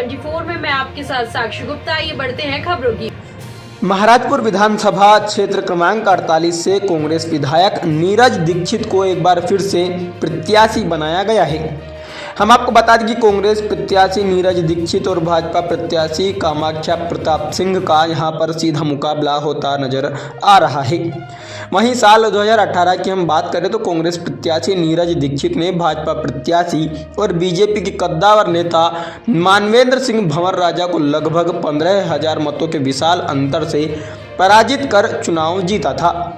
24 में मैं आपके साथ साक्षी गुप्ता। आइए बढ़ते हैं खबरों की। महाराजपुर विधानसभा क्षेत्र क्रमांक 48 से कांग्रेस विधायक नीरज दीक्षित को एक बार फिर से प्रत्याशी बनाया गया है। हम आपको बता दें कि कांग्रेस प्रत्याशी नीरज दीक्षित और भाजपा प्रत्याशी कामाख्या प्रताप सिंह का यहां पर सीधा मुकाबला होता नजर आ रहा है। वहीं साल 2018 की हम बात करें तो कांग्रेस प्रत्याशी नीरज दीक्षित ने भाजपा प्रत्याशी और बीजेपी के कद्दावर नेता मानवेंद्र सिंह भंवर राजा को लगभग 15,000 मतों के विशाल अंतर से पराजित कर चुनाव जीता था।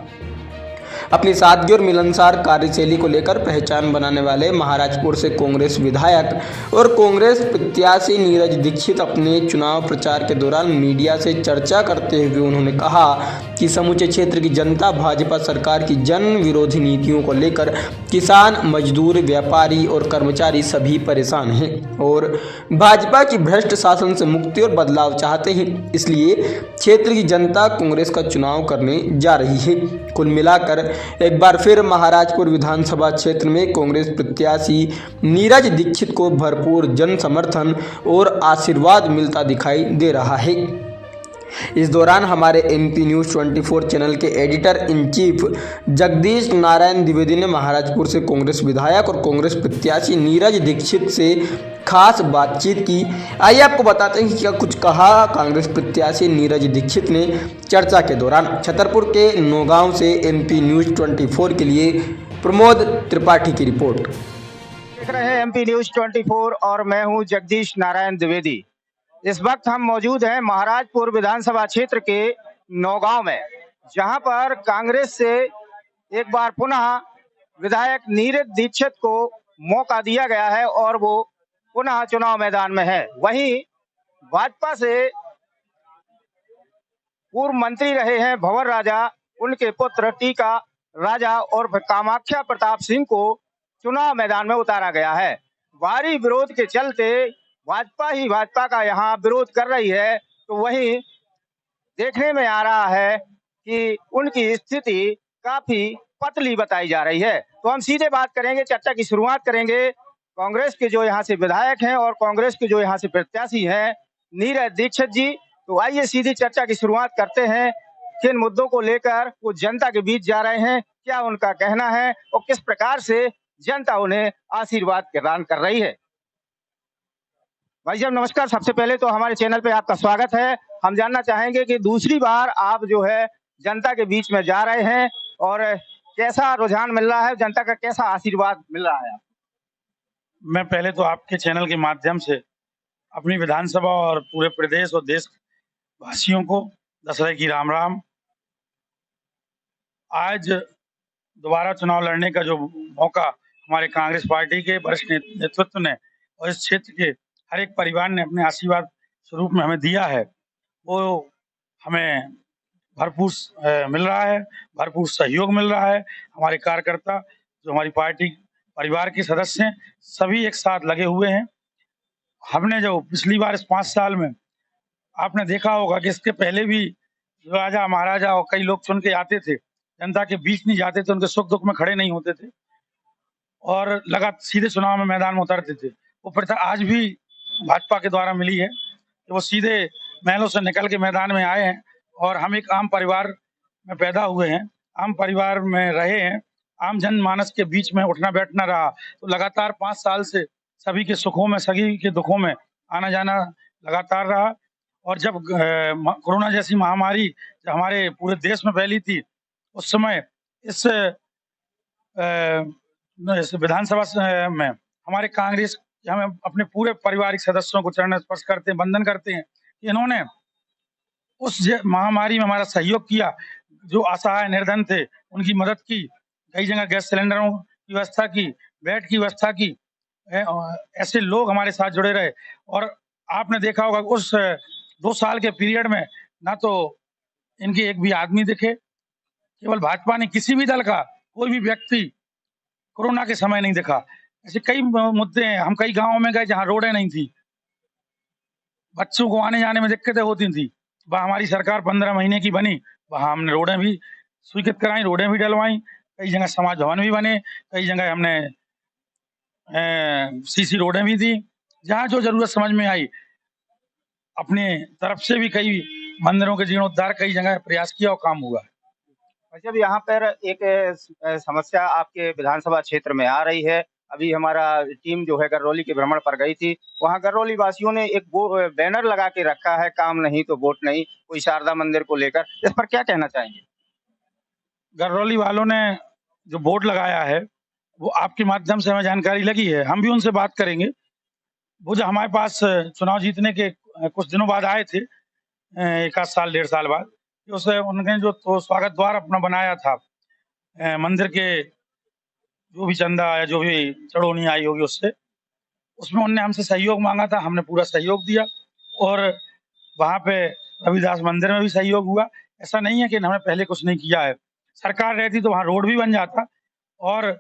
अपनी सादगी और मिलनसार कार्यशैली को लेकर पहचान बनाने वाले महाराजपुर से कांग्रेस विधायक और कांग्रेस प्रत्याशी नीरज दीक्षित अपने चुनाव प्रचार के दौरान मीडिया से चर्चा करते हुए उन्होंने कहा कि समूचे क्षेत्र की जनता भाजपा सरकार की जन विरोधी नीतियों को लेकर किसान, मजदूर, व्यापारी और कर्मचारी सभी परेशान हैं और भाजपा की भ्रष्ट शासन से मुक्ति और बदलाव चाहते हैं। इसलिए क्षेत्र की जनता कांग्रेस का चुनाव करने जा रही है। कुल मिलाकर एक बार फिर महाराजपुर विधानसभा क्षेत्र में कांग्रेस प्रत्याशी नीरज दीक्षित को भरपूर जन समर्थन और आशीर्वाद मिलता दिखाई दे रहा है। इस दौरान हमारे MP न्यूज़ 24 चैनल के editor in chief Jagdish Narayan Dwivedi ने महाराजपुर से कांग्रेस विधायक और कांग्रेस प्रत्याशी नीरज दीक्षित से खास बातचीत की। आइए आपको बताते हैं कि क्या कुछ कहा कांग्रेस प्रत्याशी नीरज दीक्षित ने चर्चा के दौरान। छतरपुर के नौगांव से MP न्यूज़ 24 के लिए प्रमोद त्रिपाठी की रिपोर्ट। देख रहे हैं MP न्यूज़ 24 और मैं हूं जगदीश नारायण द्विवेदी। इस वक्त हम मौजूद हैं महाराजपुर विधानसभा क्षेत्र के नौगांव में, जहां पर कांग्रेस से एक बार पुनः विधायक नीरज दीक्षित को मौका दिया गया है और वो पुनः चुनाव मैदान में है। वहीं भाजपा से पूर्व मंत्री रहे हैं भंवर राजा, उनके पुत्र टीका राजा और कामाख्या प्रताप सिंह को चुनाव मैदान में उतारा गया है। भारी विरोध के चलते भाजपा का यहाँ विरोध कर रही है, तो वहीं देखने में आ रहा है कि उनकी स्थिति काफी पतली बताई जा रही है। तो हम सीधे बात करेंगे, चर्चा की शुरुआत करेंगे कांग्रेस के जो यहाँ से विधायक हैं और कांग्रेस के जो यहाँ से प्रत्याशी हैं नीरज दीक्षित जी। तो आइए सीधी चर्चा की शुरुआत करते हैं। किन मुद्दों को लेकर वो जनता के बीच जा रहे हैं, क्या उनका कहना है और किस प्रकार से जनता उन्हें आशीर्वाद प्रदान कर रही है। भाई साहब नमस्कार। सबसे पहले तो हमारे चैनल पे आपका स्वागत है। हम जानना चाहेंगे कि दूसरी बार आप जो है जनता के बीच में जा रहे हैं और कैसा रुझान मिल रहा है, जनता का कैसा आशीर्वाद मिल रहा है। मैं पहले तो आपके चैनल के माध्यम से अपनी विधानसभा और पूरे प्रदेश और देश वासियों को दशहरे की राम राम। आज दोबारा चुनाव लड़ने का जो मौका हमारे कांग्रेस पार्टी के वरिष्ठ नेतृत्व ने और इस क्षेत्र के हर एक परिवार ने अपने आशीर्वाद स्वरूप में हमें दिया है, वो हमें भरपूर मिल रहा है, भरपूर सहयोग मिल रहा है। हमारे कार्यकर्ता जो हमारी पार्टी परिवार के सदस्य हैं सभी एक साथ लगे हुए हैं। हमने जो पिछली बार इस 5 साल में आपने देखा होगा कि इसके पहले भी राजा महाराजा और कई लोग चुन के आते थे, जनता के बीच नहीं जाते थे, उनके सुख दुख में खड़े नहीं होते थे और लगातार सीधे चुनाव में मैदान में उतरते थे। वो प्रथा आज भी भाजपा के द्वारा मिली है कि वो सीधे महलों से निकल के मैदान में आए हैं और हम एक आम परिवार में पैदा हुए हैं, आम परिवार में रहे हैं, आम जनमानस के बीच में उठना बैठना रहा। तो लगातार 5 साल से सभी के सुखों में सभी के दुखों में आना जाना लगातार रहा। और जब कोरोना जैसी महामारी जब हमारे पूरे देश में फैली थी, उस समय इस विधानसभा में हमारे कांग्रेस हमें अपने पूरे पारिवारिक सदस्यों को चरण स्पर्श करते हैं, वंदन करते हैं कि इन्होंने उस महामारी में हमारा सहयोग किया। जो असहाय निर्धन थे उनकी मदद की, कई जगह गैस सिलेंडरों की व्यवस्था की, बेड की व्यवस्था की। ऐसे लोग हमारे साथ जुड़े रहे और आपने देखा होगा उस 2 साल के पीरियड में ना तो इनके एक भी आदमी दिखे। केवल भाजपा ने किसी भी दल का कोई भी व्यक्ति कोरोना के समय नहीं दिखा। ऐसे कई मुद्दे हैं। हम कई गांवों में गए जहां रोडें नहीं थी, बच्चों को आने जाने में दिक्कतें होती थी, वहाँ हमारी सरकार 15 महीने की बनी, वहाँ हमने रोडें भी स्वीकृत कराई, रोडें भी डलवाई। कई जगह समाज भवन भी बने, कई जगह हमने CC रोडें भी दी। जहाँ जो जरूरत समझ में आई अपने तरफ से भी कई मंदिरों के जीर्णोद्धार कई जगह प्रयास किया और काम हुआ है। और जब यहाँ पर एक समस्या आपके विधानसभा क्षेत्र में आ रही है, अभी हमारा टीम जो है गरौली के भ्रमण पर गई थी, वहाँ गरौली वासियों ने एक बैनर लगा के रखा है, काम नहीं तो वोट नहीं, कोई शारदा मंदिर को लेकर, इस पर क्या कहना चाहेंगे? गरौली वालों ने जो बोर्ड लगाया है वो आपके माध्यम से हमें जानकारी लगी है, हम भी उनसे बात करेंगे। वो जो हमारे पास चुनाव जीतने के कुछ दिनों बाद आए थे, एक आध साल 1.5 साल बाद, उसे उन्होंने जो तो स्वागत द्वार अपना बनाया था मंदिर के जो भी चंदा या जो भी चढ़ोनी आई होगी उससे, उसमें उनने हमसे सहयोग मांगा था, हमने पूरा सहयोग दिया और वहाँ पे रविदास मंदिर में भी सहयोग हुआ। ऐसा नहीं है कि हमने पहले कुछ नहीं किया है। सरकार रहती तो वहाँ रोड भी बन जाता और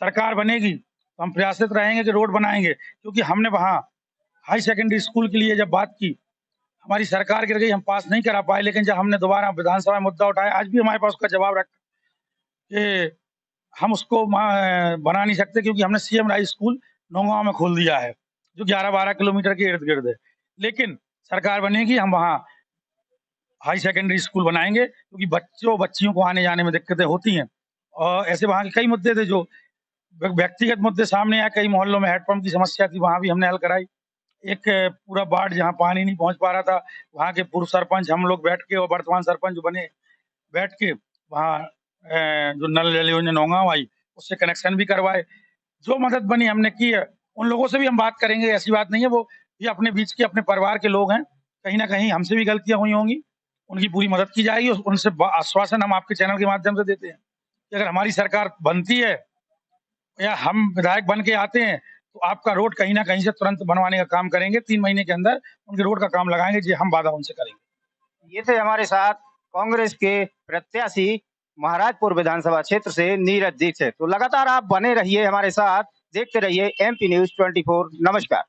सरकार बनेगी तो हम प्रयासित रहेंगे कि रोड बनाएँगे, क्योंकि हमने वहाँ हाई सेकेंडरी स्कूल के लिए जब बात की, हमारी सरकार गिर गई, हम पास नहीं करा पाए, लेकिन जब हमने दोबारा विधानसभा में मुद्दा उठाया, आज भी हमारे पास उसका जवाब रखा कि हम उसको बना नहीं सकते, क्योंकि हमने सीएम राइज स्कूल नौगांव में खोल दिया है, जो 11-12 किलोमीटर के इर्द-गिर्द है। लेकिन सरकार बनेगी, हम वहाँ हाई सेकेंडरी स्कूल बनाएँगे, क्योंकि बच्चियों को आने-जाने में दिक्कतें होती हैं और ऐसे वहाँ के कई मुद्दे थे जो व्यक्तिगत मुद्दे सामने आए, कई मोहल्लों में हैंडपंप की समस्या थी, वहाँ भी हमने हल कराई। एक पूरा वार्ड जहाँ पानी नहीं पहुँच पा रहा था, वहाँ के पूर्व सरपंच हम लोग बैठ के और वर्तमान सरपंच जो बने, बैठ के वहाँ जो नल जल योजना नौगांव आई, उससे कनेक्शन भी करवाए। जो मदद बनी हमने की है, उन लोगों से भी हम बात करेंगे, ऐसी बात नहीं है, वो ये अपने बीच के अपने परिवार के लोग हैं, कहीं न कहीं हमसे भी गलतियाँ हुई होंगी, उनकी पूरी मदद की जाएगी। उनसे आश्वासन हम आपके चैनल के माध्यम से देते हैं कि अगर हमारी सरकार बनती है या हम विधायक बन के आते हैं, तो आपका रोड कहीं न कहीं से तुरंत बनवाने का काम करेंगे, 3 महीने के अंदर उनके रोड का काम लगाएँगे, जी हम वादा उनसे करेंगे। ये थे हमारे साथ कांग्रेस के प्रत्याशी महाराजपुर विधानसभा क्षेत्र से नीरज दीक्षित। तो लगातार आप बने रहिए हमारे साथ, देखते रहिए एमपी न्यूज़ 24। नमस्कार।